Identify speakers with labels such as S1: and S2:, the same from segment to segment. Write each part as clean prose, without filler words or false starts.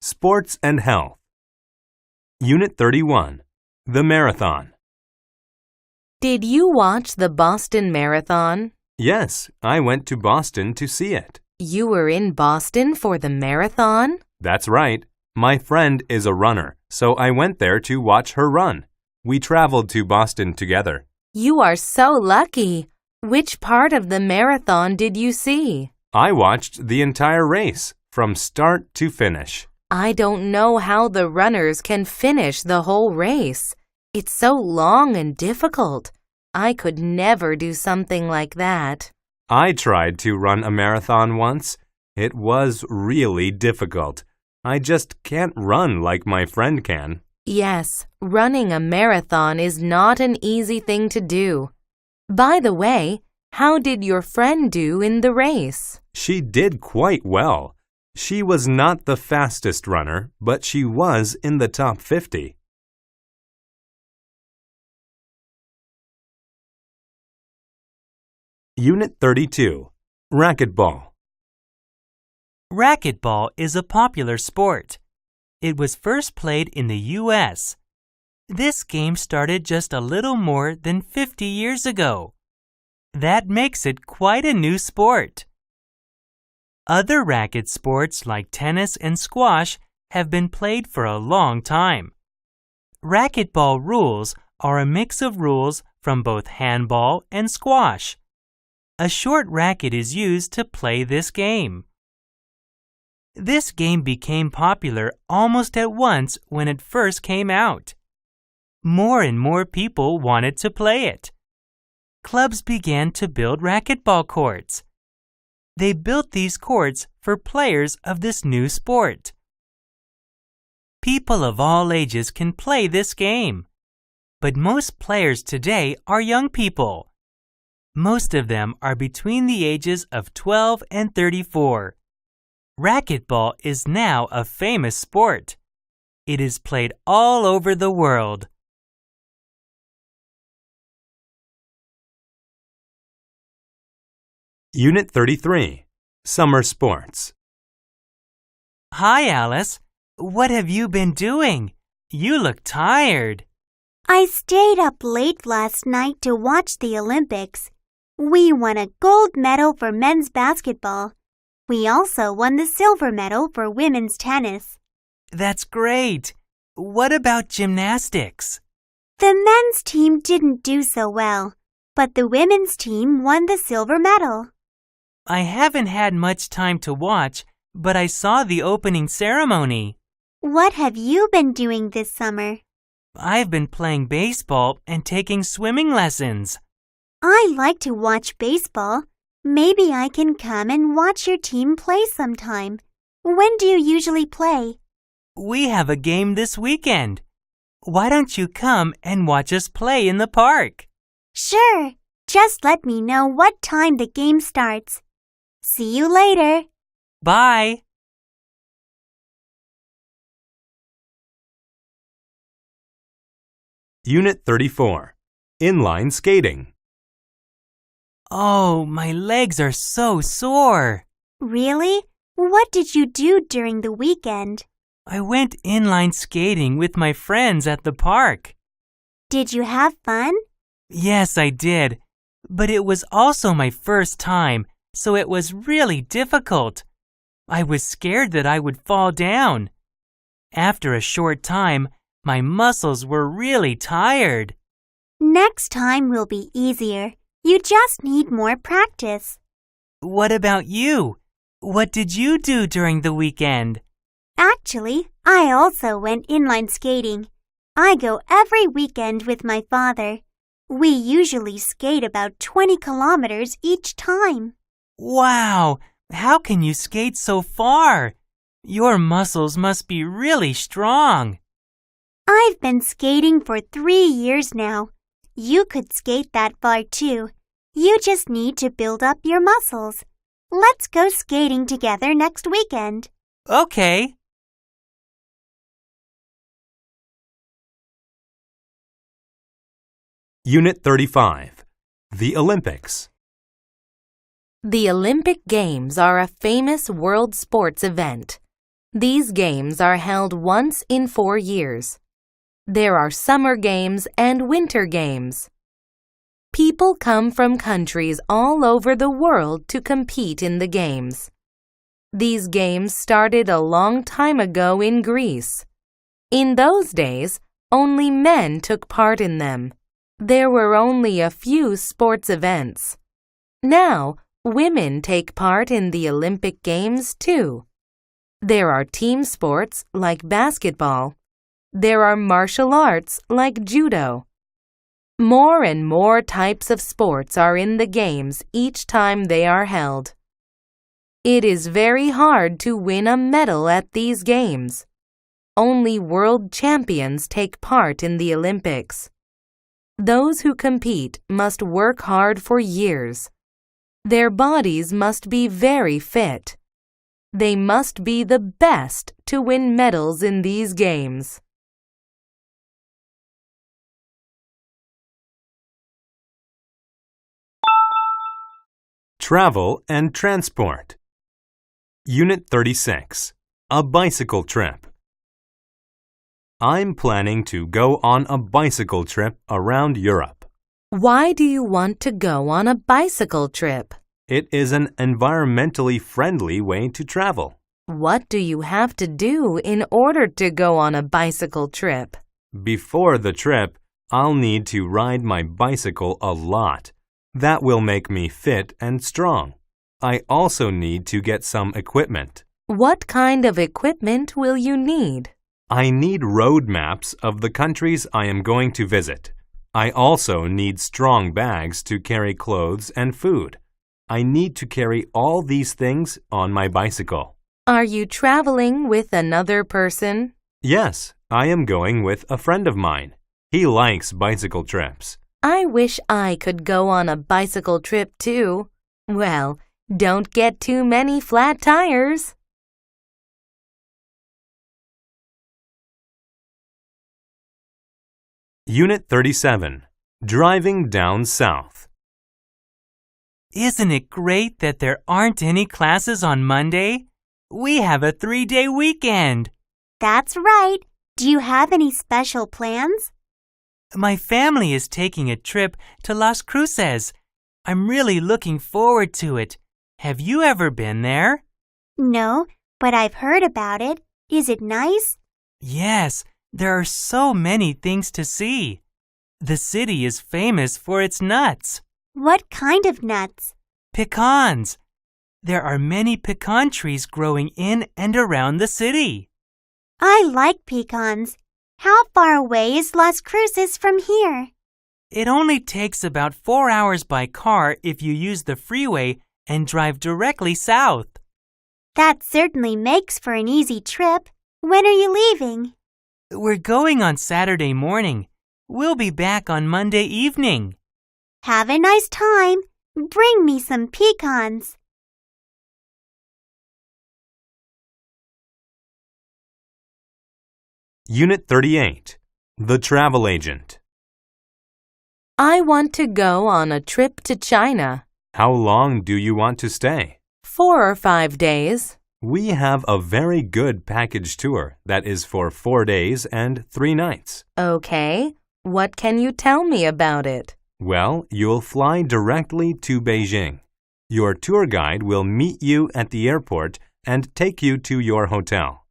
S1: Sports and Health. Unit 31. The Marathon.
S2: Did you watch the Boston Marathon?
S1: Yes, I went to Boston to see it.
S2: You were in Boston for the marathon?
S1: That's right. My friend is a runner, so I went there to watch her run. We traveled to Boston together.
S2: You are so lucky. Which part of the marathon did you see?
S1: I watched the entire race, from start to finish.
S2: I don't know how the runners can finish the whole race. It's so long and difficult. I could never do something like that.
S1: I tried to run a marathon once. It was really difficult. I just can't run like my friend can.
S2: Yes, running a marathon is not an easy thing to do. By the way, how did your friend do in the race?
S1: She did quite well. She was not the fastest runner, but she was in the top 50. Unit 32. Racquetball.
S3: Racquetball is a popular sport. It was first played in the U.S. This game started just a little more than 50 years ago. That makes it quite a new sport. Other racket sports like tennis and squash have been played for a long time. Racquetball rules are a mix of rules from both handball and squash. A short racket is used to play this game. This game became popular almost at once when it first came out. More and more people wanted to play it. Clubs began to build racquetball courts. They built these courts for players of this new sport. People of all ages can play this game, but most players today are young people. Most of them are between the ages of 12 and 34. Racquetball is now a famous sport. It is played all over the world.
S1: Unit 33. Summer Sports.
S3: Hi, Alice. What have you been doing? You look tired.
S4: I stayed up late last night to watch the Olympics. We won a gold medal for men's basketball. We also won the silver medal for women's tennis.
S3: That's great. What about gymnastics?
S4: The men's team didn't do so well, but the women's team won the silver medal.
S3: I haven't had much time to watch, but I saw the opening ceremony.
S4: What have you been doing this summer?
S3: I've been playing baseball and taking swimming lessons.
S4: I like to watch baseball. Maybe I can come and watch your team play sometime. When do you usually play?
S3: We have a game this weekend. Why don't you come and watch us play in the park?
S4: Sure. Just let me know what time the game starts. See you later.
S3: Bye.
S1: Unit 34. Inline skating.
S3: Oh, my legs are so sore.
S4: Really? What did you do during the weekend?
S3: I went inline skating with my friends at the park.
S4: Did you have fun?
S3: Yes, I did. But it was also my first time, so it was really difficult. I was scared that I would fall down. After a short time, my muscles were really tired.
S4: Next time will be easier. You just need more practice.
S3: What about you? What did you do during the weekend?
S4: Actually, I also went inline skating. I go every weekend with my father. We usually skate about 20 kilometers each time.
S3: Wow! How can you skate so far? Your muscles must be really strong.
S4: I've been skating for 3 years now. You could skate that far too. You just need to build up your muscles. Let's go skating together next weekend.
S3: Okay.
S1: Unit 35. The Olympics.
S2: The Olympic Games are a famous world sports event. These games are held once in 4 years. There are summer games and winter games. People come from countries all over the world to compete in the games. These games started a long time ago in Greece. In those days, only men took part in them. There were only a few sports events. Now, women take part in the Olympic Games too. There are team sports like basketball. There are martial arts like judo. More and more types of sports are in the games each time they are held. It is very hard to win a medal at these games. Only world champions take part in the Olympics. Those who compete must work hard for years. Their bodies must be very fit. They must be the best to win medals in these games.
S1: Travel and transport. Unit 36. A bicycle trip. I'm planning to go on a bicycle trip around Europe.
S2: Why do you want to go on a bicycle trip?
S1: It is an environmentally friendly way to travel.
S2: What do you have to do in order to go on a bicycle trip?
S1: Before the trip, I'll need to ride my bicycle a lot. That will make me fit and strong. I also need to get some equipment.
S2: What kind of equipment will you need?
S1: I need road maps of the countries I am going to visit. I also need strong bags to carry clothes and food. I need to carry all these things on my bicycle.
S2: Are you traveling with another person?
S1: Yes, I am going with a friend of mine. He likes bicycle trips.
S2: I wish I could go on a bicycle trip too. Well, don't get too many flat tires.
S1: Unit 37. Driving down south.
S3: Isn't it great that there aren't any classes on Monday? We have a 3-day weekend.
S4: That's right. Do you have any special plans?
S3: My family is taking a trip to Las Cruces. I'm really looking forward to it. Have you ever been there?
S4: No, but I've heard about it. Is it nice?
S3: Yes, there are so many things to see. The city is famous for its nuts.
S4: What kind of nuts?
S3: Pecans. There are many pecan trees growing in and around the city.
S4: I like pecans. How far away is Las Cruces from here?
S3: It only takes about 4 hours by car if you use the freeway and drive directly south.
S4: That certainly makes for an easy trip. When are you leaving?
S3: We're going on Saturday morning. We'll be back on Monday evening.
S4: Have a nice time. Bring me some pecans.
S1: Unit 38. The travel agent.
S2: I want to go on a trip to China.
S1: How long do you want to stay?
S2: 4 or 5 days.
S1: We have a very good package tour that is for 4 days and 3 nights.
S2: Okay. What can you tell me about it?
S1: Well, you'll fly directly to Beijing. Your tour guide will meet you at the airport and take you to your hotel.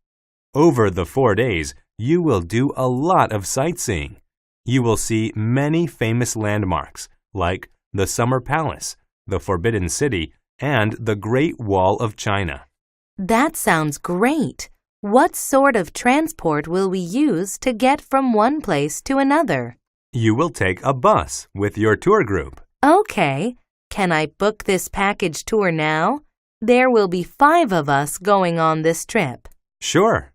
S1: Over the 4 days, you will do a lot of sightseeing. You will see many famous landmarks like the Summer Palace, the Forbidden City, and the Great Wall of China.
S2: That sounds great. What sort of transport will we use to get from one place to another?
S1: You will take a bus with your tour group.
S2: Okay. Can I book this package tour now? There will be 5 of us going on this trip.
S1: Sure.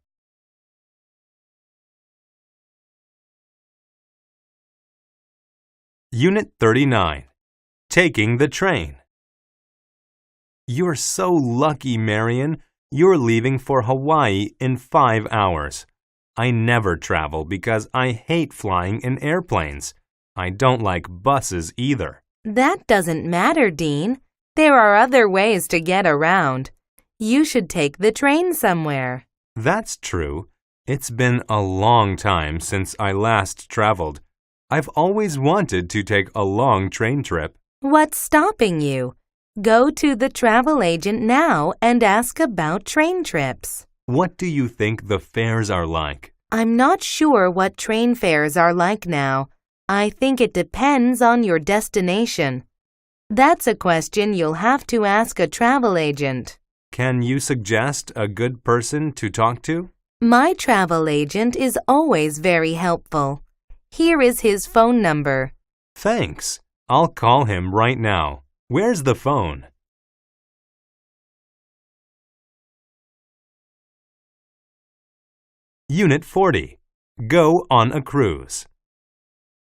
S1: Unit 39. Taking the train. You're so lucky, Marion. You're leaving for Hawaii in 5 hours. I never travel because I hate flying in airplanes. I don't like buses either.
S2: That doesn't matter, Dean. There are other ways to get around. You should take the train somewhere.
S1: That's true. It's been a long time since I last traveled. I've always wanted to take a long train trip.
S2: What's stopping you? Go to the travel agent now and ask about train trips.
S1: What do you think the fares are like?
S2: I'm not sure what train fares are like now. I think it depends on your destination. That's a question you'll have to ask a travel agent.
S1: Can you suggest a good person to talk to?
S2: My travel agent is always very helpful. Here is his phone number.
S1: Thanks. I'll call him right now. Where's the phone? Unit 40. Go on a cruise.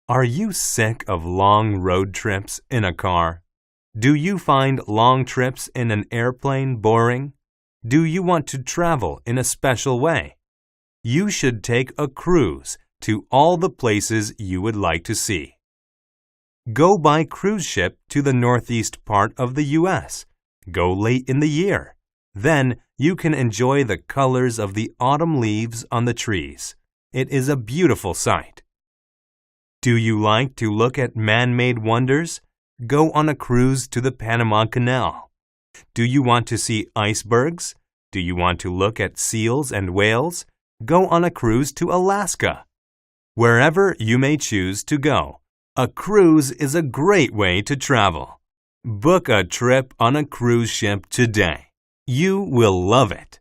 S1: Are you sick of long road trips in a car? Do you find long trips in an airplane boring? Do you want to travel in a special way? You should take a cruise to all the places you would like to see. Go by cruise ship to the northeast part of the U.S. Go late in the year. Then you can enjoy the colors of the autumn leaves on the trees. It is a beautiful sight. Do you like to look at man-made wonders? Go on a cruise to the Panama Canal. Do you want to see icebergs? Do you want to look at seals and whales? Go on a cruise to Alaska. Wherever you may choose to go, a cruise is a great way to travel. Book a trip on a cruise ship today. You will love it.